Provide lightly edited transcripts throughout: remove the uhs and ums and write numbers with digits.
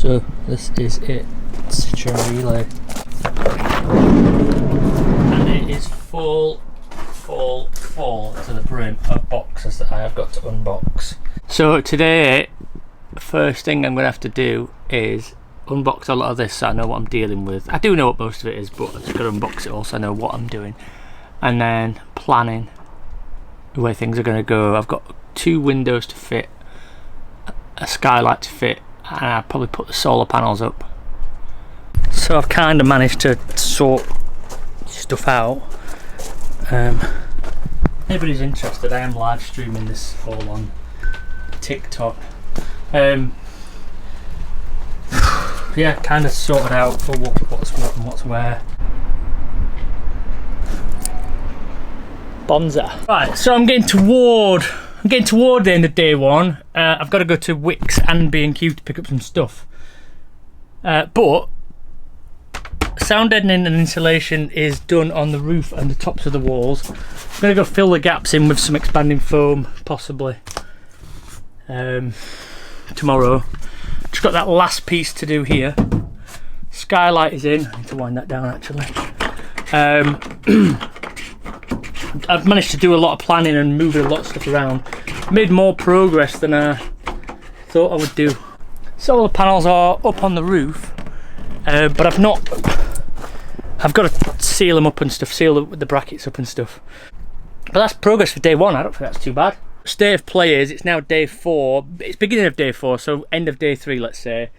So this is it, Citroen Relay, and it is full to the brim of boxes that I have got to unbox. So today, first thing I'm going to have to do is unbox a lot of this so I know what I'm dealing with. I do know what most of it is, but I've just got to unbox it all so I know what I'm doing. And then planning where things are going to go. I've got 2 windows to fit, a skylight to fit, and I'll probably put the solar panels up. So I've kind of managed to sort stuff out. Anybody's interested, I am live streaming this all on TikTok. Yeah, kind of sorted out for what's what and what's where. Bonza. Right, so I'm getting toward the end of day 1. I've got to go to Wickes and B&Q to pick up some stuff. But sound deadening and insulation is done on the roof and the tops of the walls. I'm going to go fill the gaps in with some expanding foam, possibly tomorrow. Just got that last piece to do here. Skylight is in. I need to wind that down actually. I've managed to do a lot of planning and moving a lot of stuff around. Made more progress than I thought I would do. Solar panels are up on the roof, but I've got to seal them up and stuff, seal the brackets up and stuff. But that's progress for day 1. I don't think that's too bad. State of play is it's now day 4. It's beginning of day 4, so end of day 3, let's say.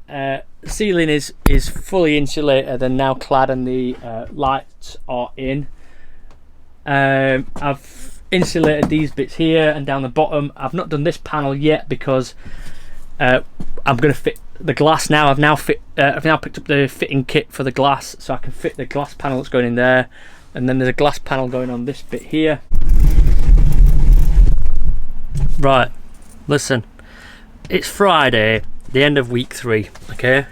The ceiling is fully insulated and now clad, and the lights are in. I've insulated these bits here and down the bottom. I've not done this panel yet because I'm going to fit the glass now. I've now picked up the fitting kit for the glass, so I can fit the glass panel that's going in there, and then there's a glass panel going on this bit here. Right, listen, it's Friday, the end of week 3, okay?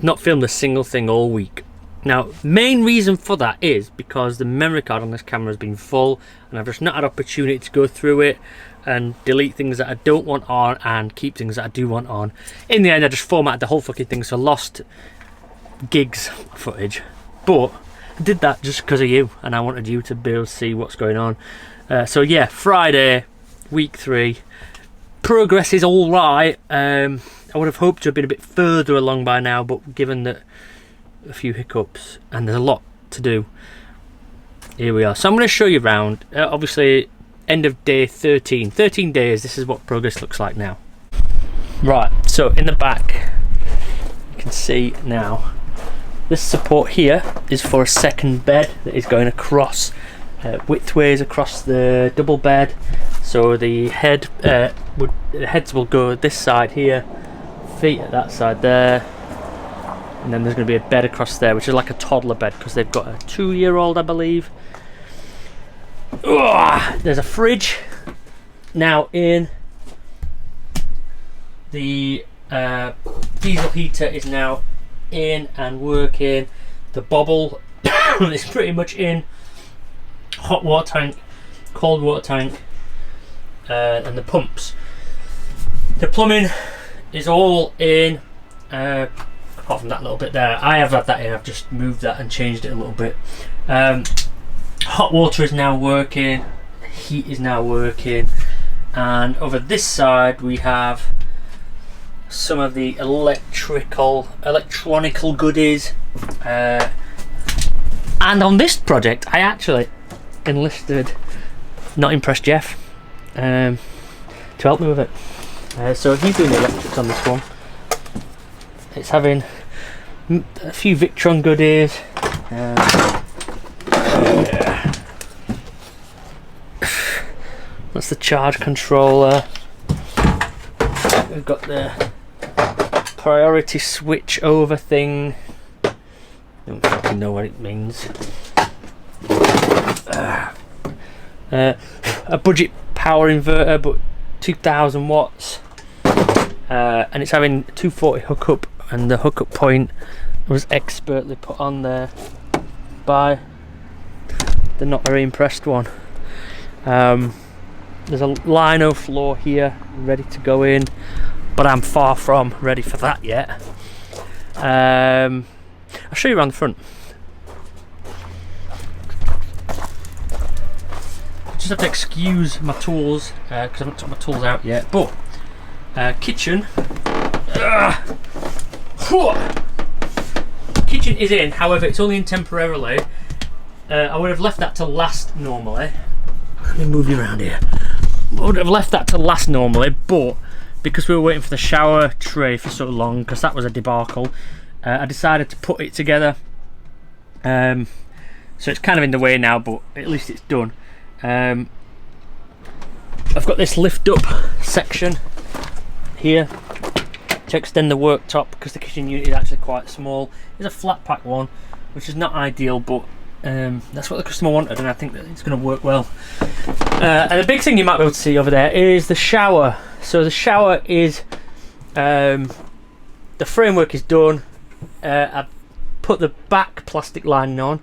Not filmed a single thing all week. Now, main reason for that is because the memory card on this camera has been full, and I've just not had opportunity to go through it and delete things that I don't want on and keep things that I do want on. In the end, I just formatted the whole fucking thing, so I lost gigs footage. But I did that just because of you, and I wanted you to be able to see what's going on. So yeah, Friday, week 3. Progress is all right. I would have hoped to have been a bit further along by now, but given that a few hiccups and there's a lot to do, here we are. So I'm going to show you around. Obviously, end of day 13 days. This is what progress looks like now. Right, so in the back you can see now this support here is for a second bed that is going across widthways across the double bed. So the heads will go this side here, feet at that side there, and then there's going to be a bed across there, which is like a toddler bed because they've got a 2-year-old, I believe. There's a fridge now in. The diesel heater is now in and working. The bobble is pretty much in. Hot water tank, cold water tank, and the pumps. The plumbing is all in, apart from that little bit there. I have had that in, I've just moved that and changed it a little bit. Hot water is now working, heat is now working, and over this side we have some of the electronical goodies. And on this project I actually enlisted Not Impressed Jeff to help me with it. So he's doing the electrics on this one. It's having a few Victron goodies. That's the charge controller. We've got the priority switch over thing. Don't fucking know what it means. A budget power inverter, but 2000 watts, and it's having 240 hookup, and the hookup point was expertly put on there by the Not Very Impressed one. There's a lino floor here ready to go in. but I'm far from ready for that yet. I'll show you around the front. Just have to excuse my tools because I haven't took my tools out yet. But kitchen. Kitchen is in, however it's only in temporarily. I would have left that to last normally. Let me move you around here. I would have left that to last normally, but because we were waiting for the shower tray for so long, because that was a debacle, I decided to put it together. So it's kind of in the way now, but at least it's done. I've got this lift up section here to extend the worktop because the kitchen unit is actually quite small. It's a flat pack one, which is not ideal, but that's what the customer wanted, and I think that it's going to work well. And the big thing you might be able to see over there is the shower. So the shower is, the framework is done. I've put the back plastic lining on.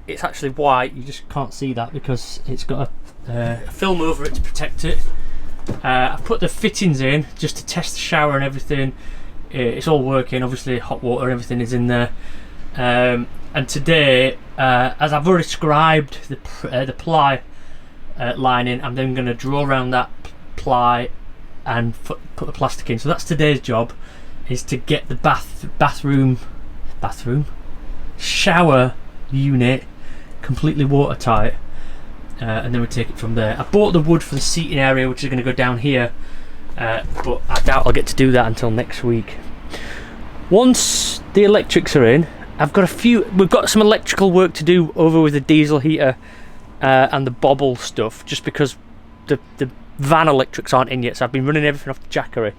It's actually white, you just can't see that because it's got a film over it to protect it. I've put the fittings in just to test the shower and everything. It's all working, obviously hot water and everything is in there. And today, as I've already scribed the ply lining, I'm then going to draw around that ply and put the plastic in. So that's today's job, is to get the bathroom shower unit completely watertight, and then we take it from there. I bought the wood for the seating area, which is going to go down here, but I doubt I'll get to do that until next week. Once the electrics are in, we've got some electrical work to do over with the diesel heater and the bobble stuff, just because the van electrics aren't in yet, so I've been running everything off the jackery.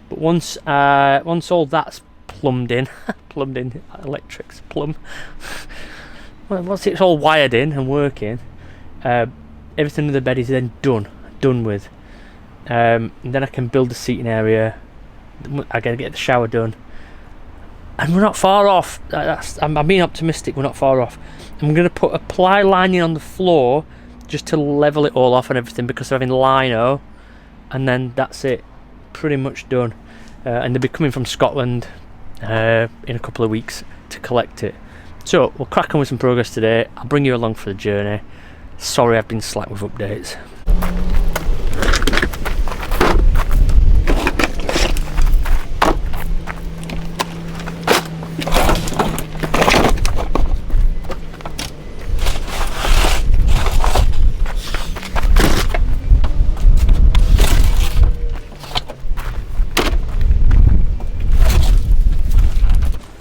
But once all that's plumbed in, electrics, once it's all wired in and working, everything in the bed is then done with. And then I can build the seating area. I gotta get the shower done. And we're not far off. I'm being optimistic, we're not far off. I'm going to put a ply lining on the floor just to level it all off and everything, because they're having lino, and then that's it, pretty much done. And they'll be coming from Scotland in a couple of weeks to collect it. So we'll crack on with some progress today. I'll bring you along for the journey. Sorry I've been slack with updates.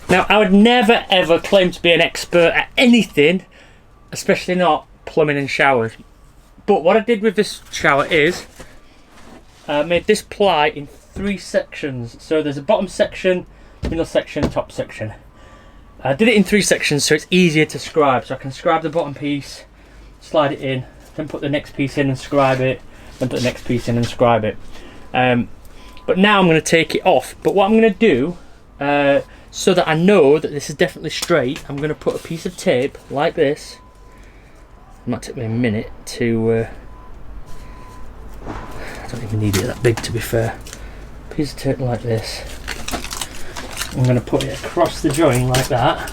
Now, I would never ever claim to be an expert at anything, especially not plumbing and showers. But what I did with this shower is I made this ply in 3 sections. So there's a bottom section, middle section, top section. I did it in 3 sections so it's easier to scribe. So I can scribe the bottom piece, slide it in, then put the next piece in and scribe it, then put the next piece in and scribe it. But now I'm going to take it off. But what I'm going to do, so that I know that this is definitely straight, I'm going to put a piece of tape like this. It might take me a minute to... I don't even need it that big, to be fair. Piece of tape like this. I'm going to put it across the joint like that.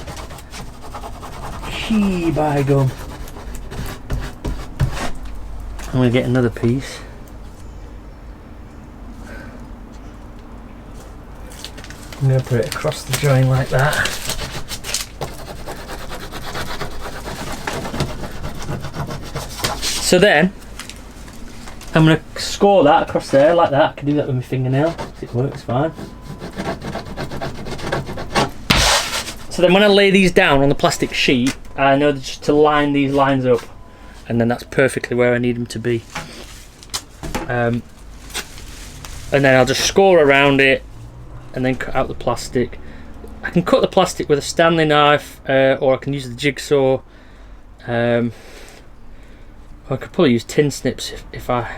Gee, by gum. I'm going to get another piece. I'm going to put it across the joint like that. So then, I'm going to score that across there like that. I can do that with my fingernail, it works fine. So then when I lay these down on the plastic sheet, I know just to line these lines up, and then that's perfectly where I need them to be. And then I'll just score around it, and then cut out the plastic. I can cut the plastic with a Stanley knife, or I can use the jigsaw. I could probably use tin snips if I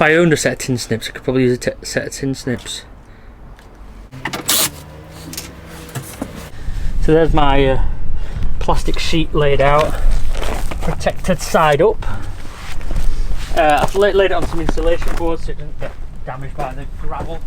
owned a set of tin snips. I could probably use a set of tin snips. So there's my plastic sheet laid out, protected side up. I've laid it on some insulation boards so it doesn't get damaged by the gravel.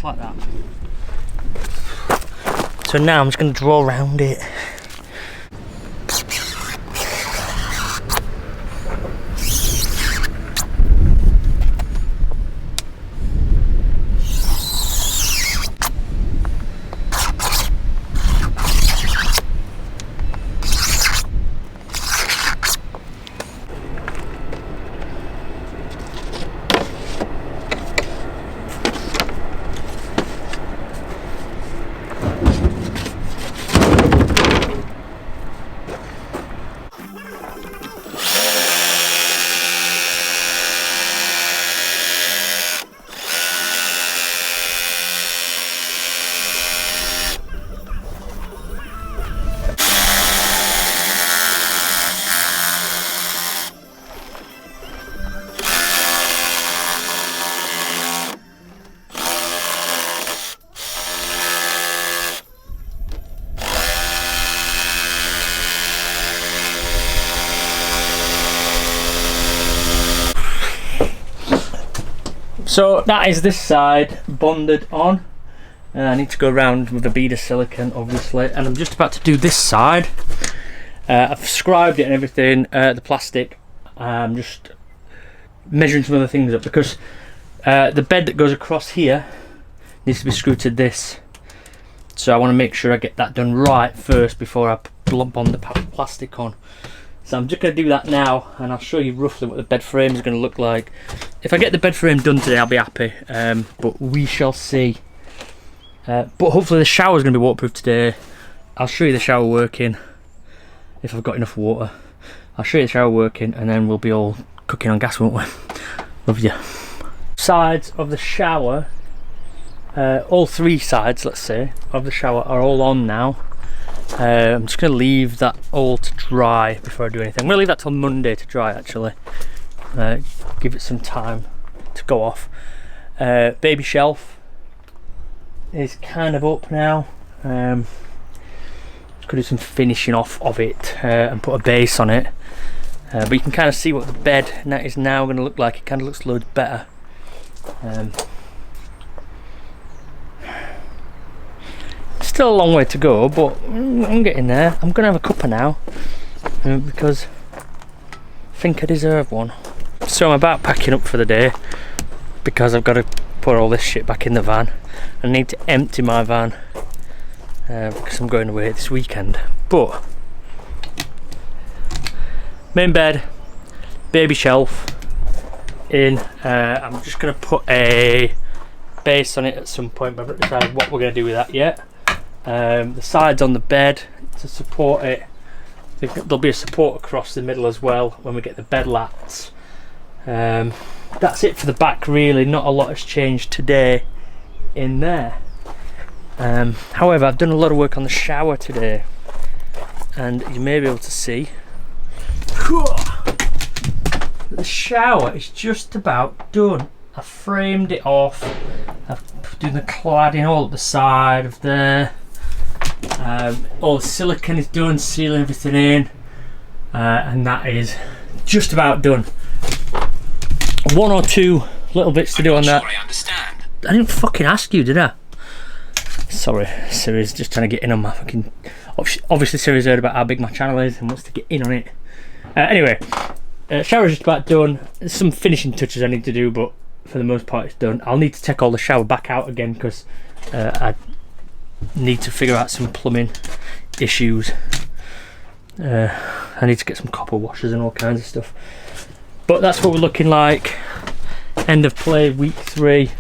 Like that. So now I'm just going to draw around it. So that is this side bonded on. I need to go around with a bead of silicone, obviously, and I'm just about to do this side. I've scribed it and everything, the plastic. I'm just measuring some other things up because the bed that goes across here needs to be screwed to this. So I want to make sure I get that done right first before I lump on the plastic on. So I'm just going to do that now, and I'll show you roughly what the bed frame is going to look like. If I get the bed frame done today, I'll be happy, but we shall see. But hopefully the shower is going to be waterproof today. I'll show you the shower working, if I've got enough water. I'll show you the shower working, and then we'll be all cooking on gas, won't we? Love you. Sides of the shower, all three sides, let's say, of the shower are all on now. I'm just going to leave that all to dry before I do anything. I'm going to leave that till Monday to dry, actually. Give it some time to go off. Baby shelf is kind of up now. Could do some finishing off of it and put a base on it. But you can kind of see what the bed net is now going to look like. It kind of looks loads better. Still a long way to go, but I'm getting there. I'm going to have a cuppa now because I think I deserve one. So I'm about packing up for the day because I've got to put all this shit back in the van. I need to empty my van because I'm going away this weekend. But main bed, baby shelf in. I'm just going to put a base on it at some point, but I've not decided what we're going to do with that yet. The sides on the bed to support it, there'll be a support across the middle as well when we get the bed lats. That's it for the back, really. Not a lot has changed today in there. However, I've done a lot of work on the shower today, and you may be able to see the shower is just about done. I've framed it off, I've done the cladding all up the side of there. All the silicone is done, sealing everything in, and that is just about done. One or two little bits to do on that. I understand. I didn't fucking ask you, did I? Sorry, Siri's just trying to get in on my fucking... Obviously Siri's heard about how big my channel is and wants to get in on it. Anyway, shower's just about done. There's some finishing touches I need to do, but for the most part it's done. I'll need to take all the shower back out again because I need to figure out some plumbing issues. I need to get some copper washers and all kinds of stuff. But that's what we're looking like. End of play, week 3.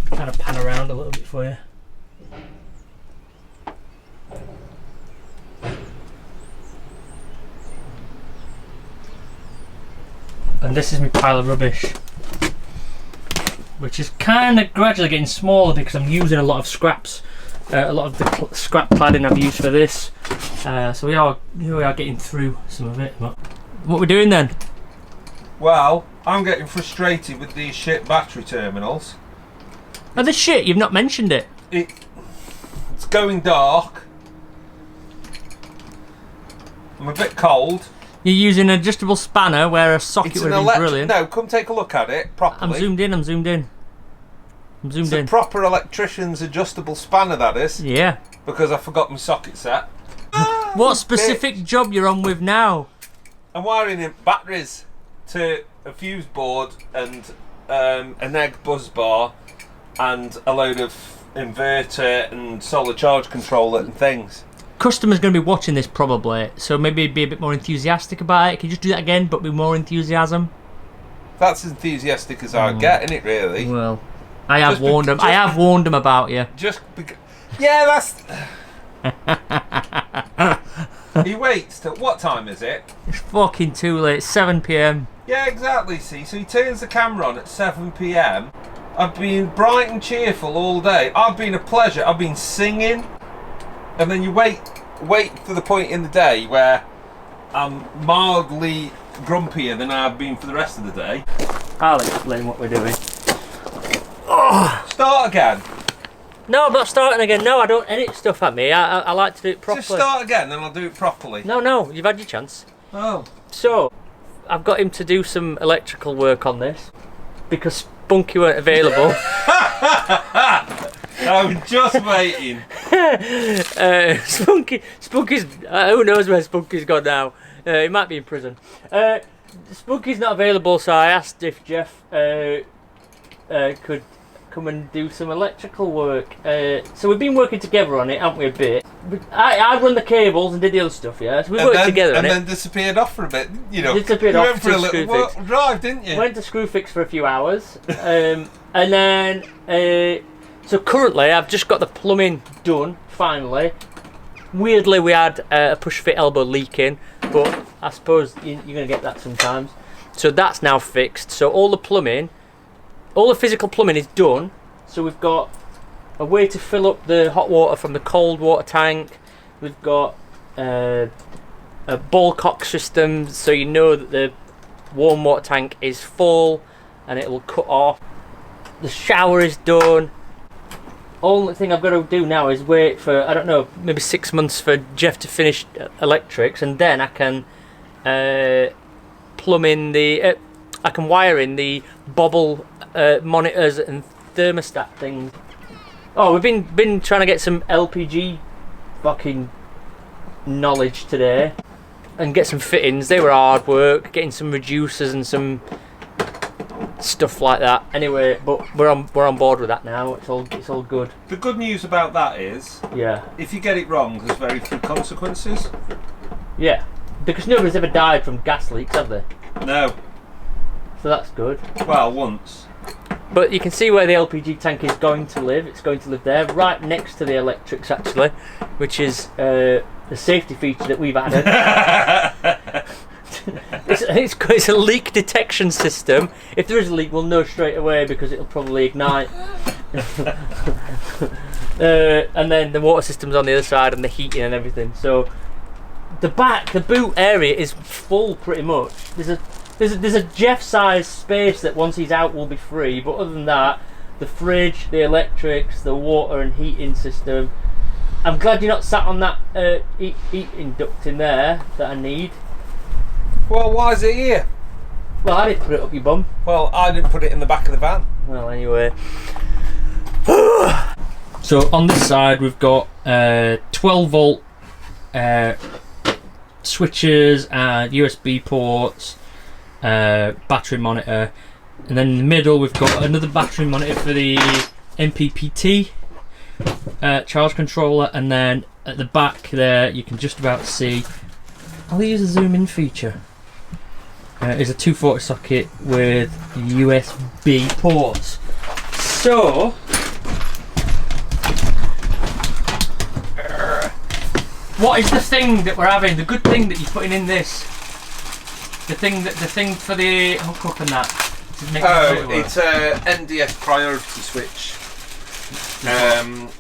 Kind of pan around a little bit for you. And this is my pile of rubbish, which is kind of gradually getting smaller because I'm using a lot of scraps, a lot of the scrap cladding I've used for this. So we are getting through some of it. But what we're doing then? Well, I'm getting frustrated with these shit battery terminals. Oh, the shit! You've not mentioned it. It's going dark. I'm a bit cold. You're using an adjustable spanner where a socket would be brilliant. No, come take a look at it properly. I'm zoomed in. It's a proper electrician's adjustable spanner, that is. Yeah. Because I forgot my socket set. What specific job you're on with now? I'm wiring in batteries to a fuse board and an egg buzz bar and a load of inverter and solar charge controller and things. Customer's going to be watching this probably, so maybe be a bit more enthusiastic about it. Can you just do that again, but with more enthusiasm? That's as enthusiastic as I get, isn't it, really? Well, I have warned them. I have warned them about you. Yeah, that's... He waits till... What time is it? It's fucking too late. It's 7 PM. Yeah, exactly, see. So he turns the camera on at 7 PM. I've been bright and cheerful all day. I've been a pleasure. I've been singing. And then you wait for the point in the day where I'm mildly grumpier than I've been for the rest of the day. I'll explain what we're doing. Start again. No, I'm not starting again. No, I don't edit stuff at me. I like to do it properly. Just start again, then I'll do it properly. No, you've had your chance. Oh. So, I've got him to do some electrical work on this because Spunky weren't available. I'm just waiting. Spunky's who knows where Spunky's gone now. He might be in prison. Spunky's not available, so I asked if Jeff could come and do some electrical work. So we've been working together on it, haven't we, a bit? I run the cables and did the other stuff, yeah? So we worked together on it. And then disappeared off for a bit, you know. Disappeared you off went for a little drive, didn't you? Went to Screwfix for a few hours. And then... So currently, I've just got the plumbing done, finally. Weirdly, we had a push-fit elbow leaking, but I suppose you're going to get that sometimes. So that's now fixed. So all the plumbing, all the physical plumbing is done. So we've got a way to fill up the hot water from the cold water tank. We've got a ball cock system, so you know that the warm water tank is full and it will cut off. The shower is done. Only thing I've got to do now is wait for, I don't know, maybe 6 months for Jeff to finish electrics, and then I can plumb in the, I can wire in the bobble monitors and thermostat things. Oh, we've been trying to get some LPG fucking knowledge today and get some fittings. They were hard work, getting some reducers and some stuff like that. Anyway, but we're on board with that now. It's all good. The good news about that is, yeah, if you get it wrong, there's very few consequences. Yeah, because nobody's ever died from gas leaks, have they? No. So that's good. Well, once. But you can see where the LPG tank is going to live. It's going to live there, right next to the electrics, actually, which is the safety feature that we've added. It's a leak detection system. If there is a leak, we'll know straight away because it'll probably ignite. And then the water system's on the other side and the heating and everything. So the boot area is full pretty much. There's a Jeff-sized space that once he's out will be free. But other than that, the fridge, the electrics, the water and heating system. I'm glad you're not sat on that heating duct in there that I need. Well, why is it here? Well, I didn't put it up your bum. Well, I didn't put it in the back of the van. Well, anyway. So on this side we've got 12 volt switches and USB ports, battery monitor, and then in the middle we've got another battery monitor for the MPPT charge controller, and then at the back there you can just about see. I'll use the zoom in feature. is a 240 socket with USB ports. So what is the thing that we're having? The good thing that you're putting in this? The thing for the hookup and that. It's a NDS priority switch,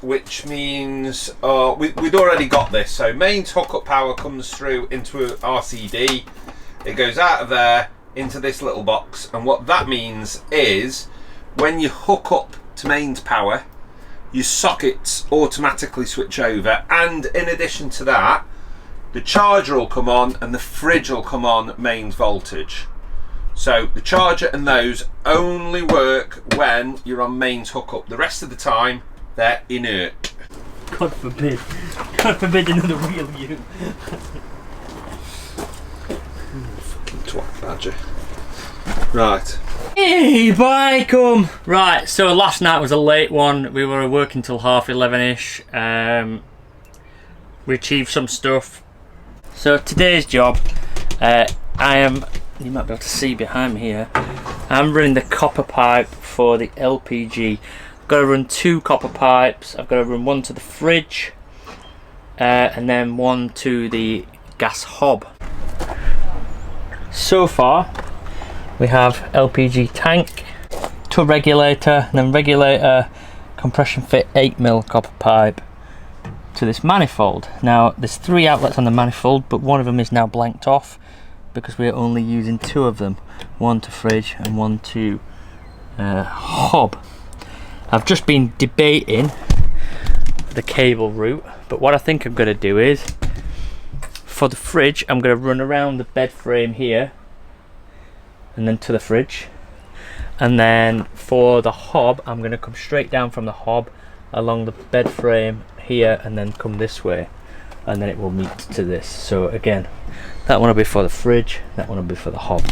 which means we'd already got this. So mains hookup power comes through into a RCD. It goes out of there into this little box, and what that means is when you hook up to mains power, your sockets automatically switch over, and in addition to that, the charger will come on and the fridge will come on mains voltage. So the charger and those only work when you're on mains hookup. The rest of the time they're inert. God forbid. God forbid another real you. Fucking twat badger. Right. Hey, bye, come. Right, so last night was a late one. We were working till 11:30ish. We achieved some stuff. So today's job, I am, you might be able to see behind me here, I'm running the copper pipe for the LPG. I've got to run 2 copper pipes. I've got to run one to the fridge and then one to the gas hob. So far we have LPG tank, tub regulator, and then regulator, compression fit 8mm copper pipe to this manifold. Now there's 3 outlets on the manifold, but one of them is now blanked off because we're only using 2 of them, one to fridge and one to hob. I've just been debating the cable route, but what I think I'm going to do is, for the fridge I'm going to run around the bed frame here and then to the fridge, and then for the hob I'm going to come straight down from the hob along the bed frame here and then come this way, and then it will meet to this. So again, that one will be for the fridge, that one will be for the hob.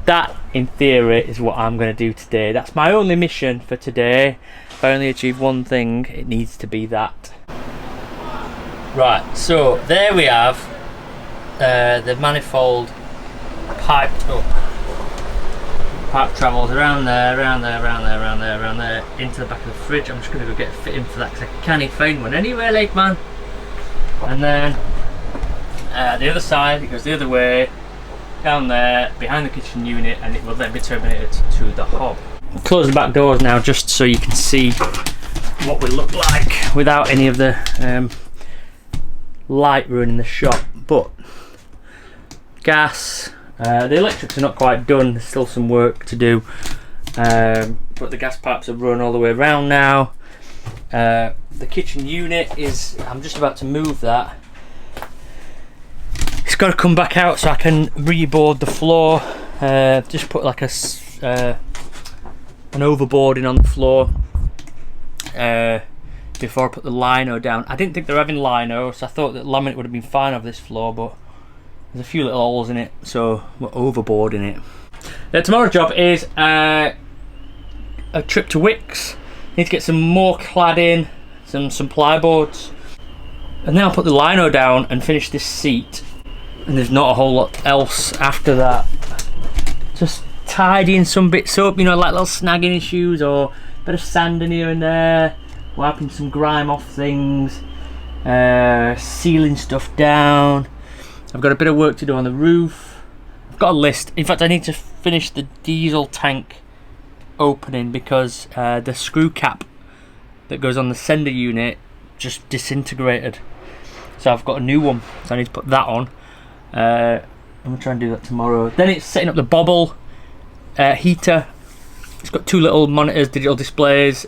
That in theory is what I'm going to do today. That's my only mission for today. If I only achieve one thing, it needs to be that. Right, so there we have the manifold piped up. Pipe travels around there, around there, around there, around there, around there, into the back of the fridge. I'm just going to go get a fit in for that because I can't find one anywhere, like, man. And then the other side, it goes the other way, down there, behind the kitchen unit, and it will then be terminated to the hob. I'll close the back doors now just so you can see what we look like without any of the light ruining the shop. But gas, the electrics are not quite done, there's still some work to do, but the gas pipes are run all the way around now. The kitchen unit is, I'm just about to move that. It's got to come back out so I can reboard the floor. Just put like an overboarding on the floor before I put the lino down. I didn't think they were having lino, so I thought that laminate would have been fine over this floor, but there's a few little holes in it, so we're overboarding it. Tomorrow's job is a trip to Wickes. Need to get some more cladding, some plyboards, and then I'll put the lino down and finish this seat. And there's not a whole lot else after that. Just tidying some bits up, you know, like little snagging issues or a bit of sanding here and there, wiping some grime off things, sealing stuff down. I've got a bit of work to do on the roof. I've got a list. In fact, I need to finish the diesel tank opening because the screw cap that goes on the sender unit just disintegrated. So I've got a new one, so I need to put that on. I'm going to try and do that tomorrow. Then it's setting up the bobble heater. It's got 2 little monitors, digital displays,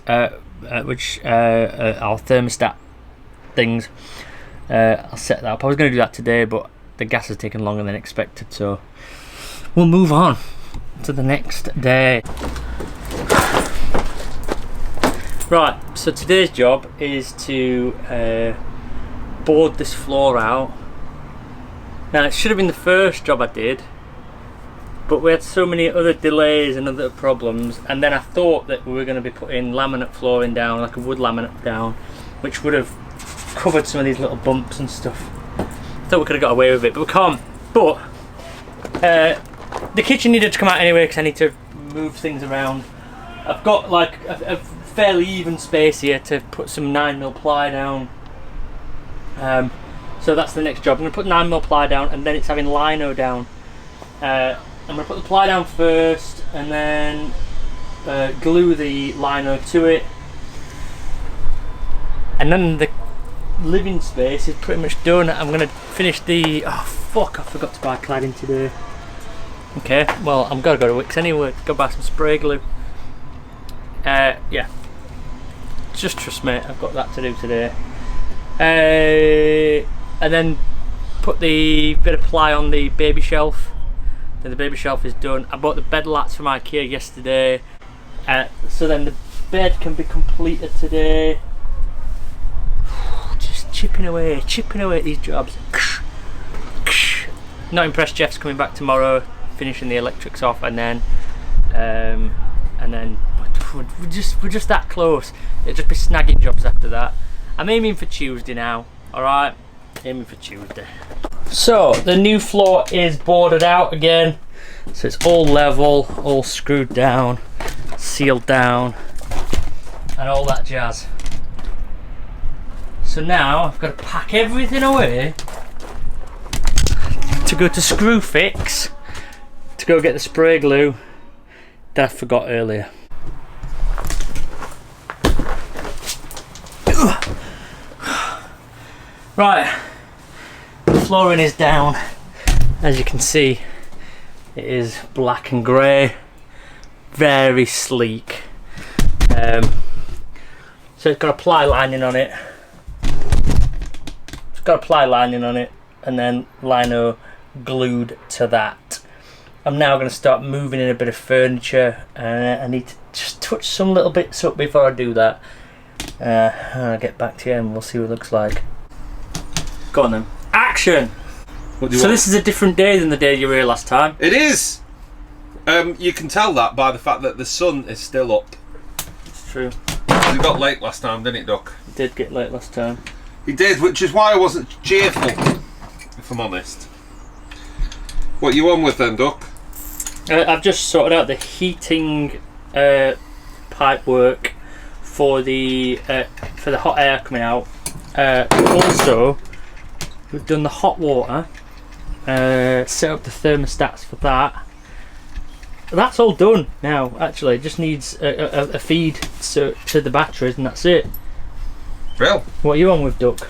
which are thermostat things. I'll set that up. I was going to do that today, but the gas has taken longer than expected, so we'll move on to the next day. Right, so today's job is to board this floor out. Now it should have been the first job I did, but we had so many other delays and other problems, and then I thought that we were going to be putting laminate flooring down, like a wood laminate down, which would have covered some of these little bumps and stuff. I thought we could have got away with it, but we can't. But the kitchen needed to come out anyway because I need to move things around. I've got like a fairly even space here to put some 9mm ply down. So that's the next job. I'm going to put 9mm ply down, and then it's having lino down. I'm going to put the ply down first, and then glue the lino to it. And then the living space is pretty much done. I'm going to finish the... Oh fuck, I forgot to buy cladding today. Okay, well I'm going to go to Wickes anyway, go buy some spray glue. Yeah. Just trust me, I've got that to do today. And then put the bit of ply on the baby shelf. Then the baby shelf is done. I bought the bed lats from IKEA yesterday. So then the bed can be completed today. Just chipping away at these jobs. Not impressed. Jeff's coming back tomorrow, finishing the electrics off, and then we're just that close. It'll just be snagging jobs after that. I'm aiming for Tuesday now. All right, aiming for Tuesday. So the new floor is boarded out again, so it's all level, all screwed down, sealed down, and all that jazz. So now I've got to pack everything away to go to Screwfix to go get the spray glue that I forgot earlier. Right, the flooring is down. As you can see, it is black and grey, very sleek. So it's got a ply lining on it. It's got a ply lining on it, and then lino glued to that. I'm now going to start moving in a bit of furniture, and I need to just touch some little bits up before I do that. I'll get back to you and we'll see what it looks like. Go on then. Action! What do you So want? this is a different day than the day you were here last time. It is! You can tell that by the fact that the sun is still up. It's true. It got late last time, didn't it, Duck? It did get late last time. He did, which is why I wasn't cheerful, if I'm honest. What you on with then, Duck? I've just sorted out the heating pipe work for the hot air coming out. Also, we've done the hot water, set up the thermostats for that. That's all done now. Actually, it just needs a feed to the batteries, and that's it. Real? What are you on with, Duck?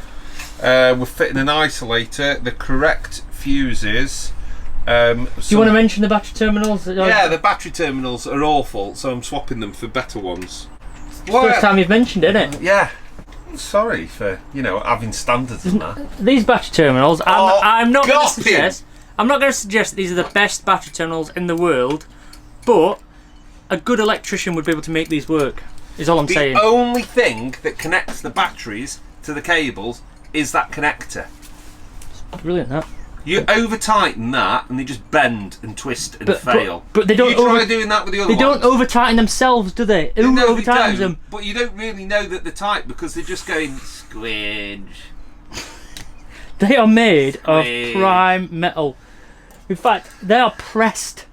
We're fitting an isolator, the correct fuses. Do you want to mention the battery terminals? Yeah, the battery terminals are awful, so I'm swapping them for better ones. First time you've mentioned it, isn't it? Yeah. Sorry for, having standards and that. These battery terminals, I'm not going to gopping. suggest. I'm not going to suggest that these are the best battery terminals in the world, but a good electrician would be able to make these work. Is all I'm saying. The only thing that connects the batteries to the cables is that connector. Brilliant, that. You over tighten that, and they just bend and twist and fail. But they don't. You try doing that with the other They ones. don't over tighten themselves, do they? Who No, over they tightens don't, them? But you don't really know that they're tight because they're just going squidge. They are made of Squidge. prime metal. In fact, they are pressed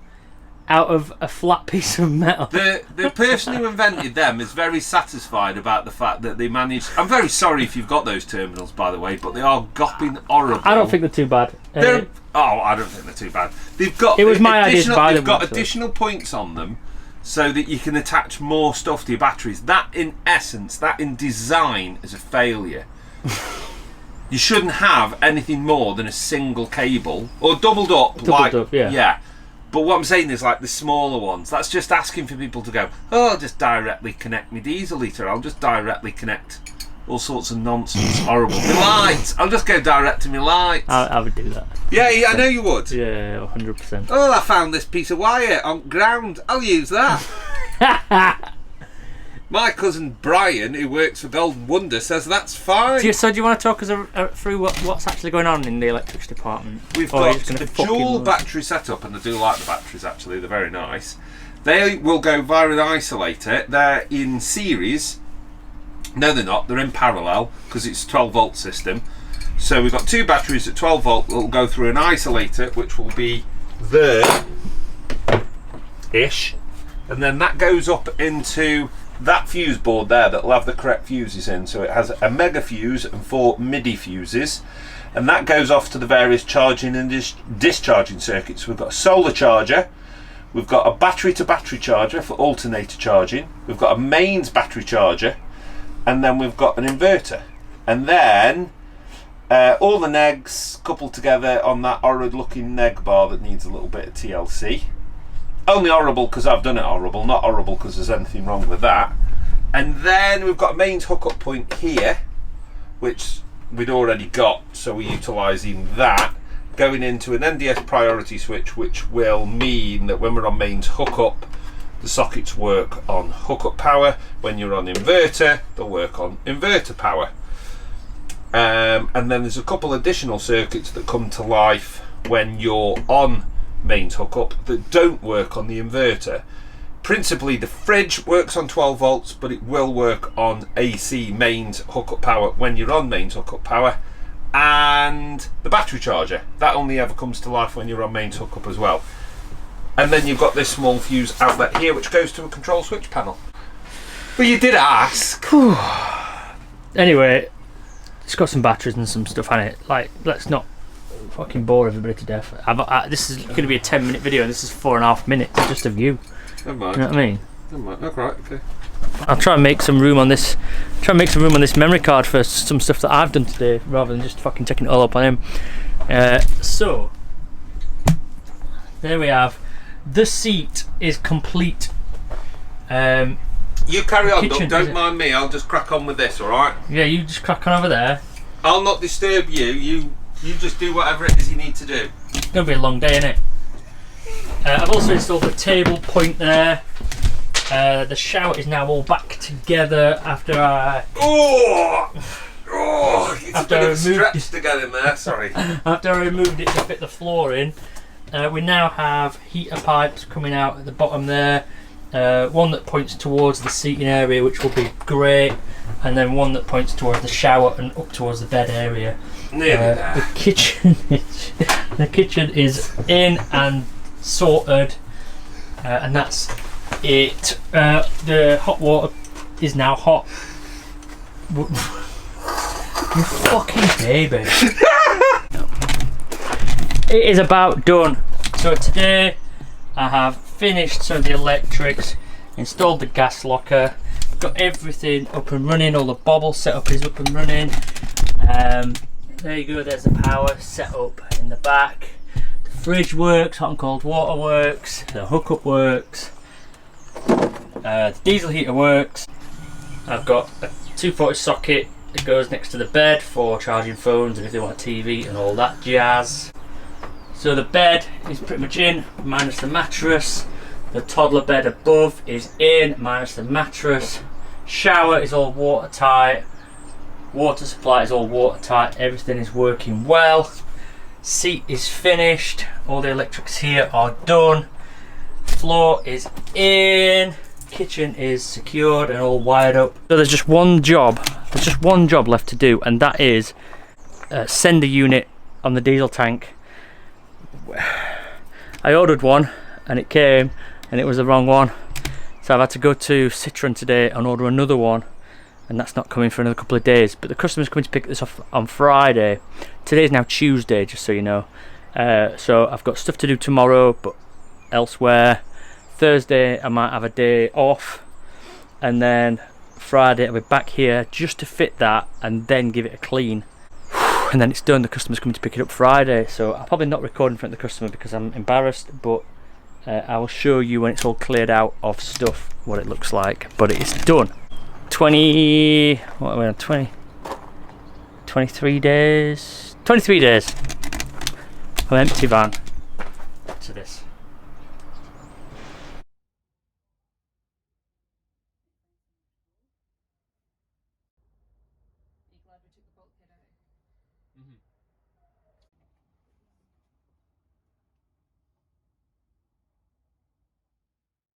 out of a flat piece of metal. The person who invented them is very satisfied about the fact that they managed. I'm very sorry if you've got those terminals, by the way, but they are gopping horrible. I don't think they're too bad. I don't think they're too bad. They've got. It was my idea to buy them. They've got actually. additional points on them, so that you can attach more stuff to your batteries. That, in essence, that in design, is a failure. You shouldn't have anything more than a single cable or doubled up. Yeah. But what I'm saying is, like the smaller ones, that's just asking for people to go, oh, I'll just directly connect my diesel heater. I'll just directly connect all sorts of nonsense, horrible. My lights. I'll just go direct to my lights. I would do that. Yeah, I know you would. Yeah, 100%. Oh, I found this piece of wire on ground. I'll use that. My cousin Brian, who works for Golden Wonder, says that's fine. So do you want to talk us through what's actually going on in the electrics department? We've got a dual battery setup, and I do like the batteries actually, they're very nice. They will go via an isolator. They're in series. No, they're not, they're in parallel because it's a 12 volt system. So we've got two batteries at 12 volt that will go through an isolator, which will be there. ish, and then that goes up into that fuse board there that'll have the correct fuses in. So it has a mega fuse and 4 MIDI fuses, and that goes off to the various charging and discharging circuits. We've got a solar charger, we've got a battery to battery charger for alternator charging, we've got a mains battery charger, and then we've got an inverter, and then all the negs coupled together on that horrid looking neg bar that needs a little bit of TLC. Only horrible because I've done it horrible, not horrible because there's anything wrong with that. And then we've got a mains hookup point here, which we'd already got, so we're utilising that, going into an NDS priority switch, which will mean that when we're on mains hookup, the sockets work on hookup power. When you're on inverter, they'll work on inverter power. And then there's a couple additional circuits that come to life when you're on mains hookup that don't work on the inverter. Principally the fridge works on 12 volts, but it will work on AC mains hookup power when you're on mains hookup power, and the battery charger, that only ever comes to life when you're on mains hookup as well. And then you've got this small fuse outlet here which goes to a control switch panel. But you did ask. Anyway, it's got some batteries and some stuff on it. Like, let's not fucking bore everybody to death. This is going to be a 10-minute video, and this is 4.5 minutes just of you. Never mind. You know what I mean? Never mind. Oh, right, okay. I'll try and make some room on this. Try and make some room on this memory card for some stuff that I've done today, rather than just fucking taking it all up on him. So there we have. The seat is complete. You carry on, kitchen, Doug. Don't mind me. I'll just crack on with this. All right? Yeah, you just crack on over there. I'll not disturb you. You just do whatever it is you need to do. It's going to be a long day, innit? I've also installed the table point there. The shower is now all back together after I... It's a bit of a stretch to get in there, sorry. After I removed it to fit the floor in. We now have heater pipes coming out at the bottom there. One that points towards the seating area, which will be great, and then one that points towards the shower and up towards the bed area. The kitchen is in and sorted, and that's it. The hot water is now hot. You fucking baby. It is about done. So today I have finished some of the electrics, installed the gas locker, got everything up and running, all the bobble setup is up and running. There you go, there's the power set up in the back. The fridge works, hot and cold water works, the hookup works, the diesel heater works. I've got a 240 socket that goes next to the bed for charging phones and if they want a TV and all that jazz. So the bed is pretty much in, minus the mattress. The toddler bed above is in, minus the mattress. Shower is all watertight. Water supply is all watertight. Everything is working well. Seat is finished. All the electrics here are done. Floor is in. Kitchen is secured and all wired up. So there's just one job. There's just one job left to do, and that is sender unit on the diesel tank. I ordered one and it came and it was the wrong one, so I've had to go to Citroen today and order another one, and that's not coming for another couple of days, but the customer's coming to pick this up on Friday. Today's now Tuesday, just so you know. So I've got stuff to do tomorrow, but elsewhere. Thursday I might have a day off, and then Friday I'll be back here just to fit that and then give it a clean. And then it's done. The customer's coming to pick it up Friday, so I'll probably not record in front of the customer because I'm embarrassed, but I will show you when it's all cleared out of stuff what it looks like. But it's done. 23 days of empty van to this.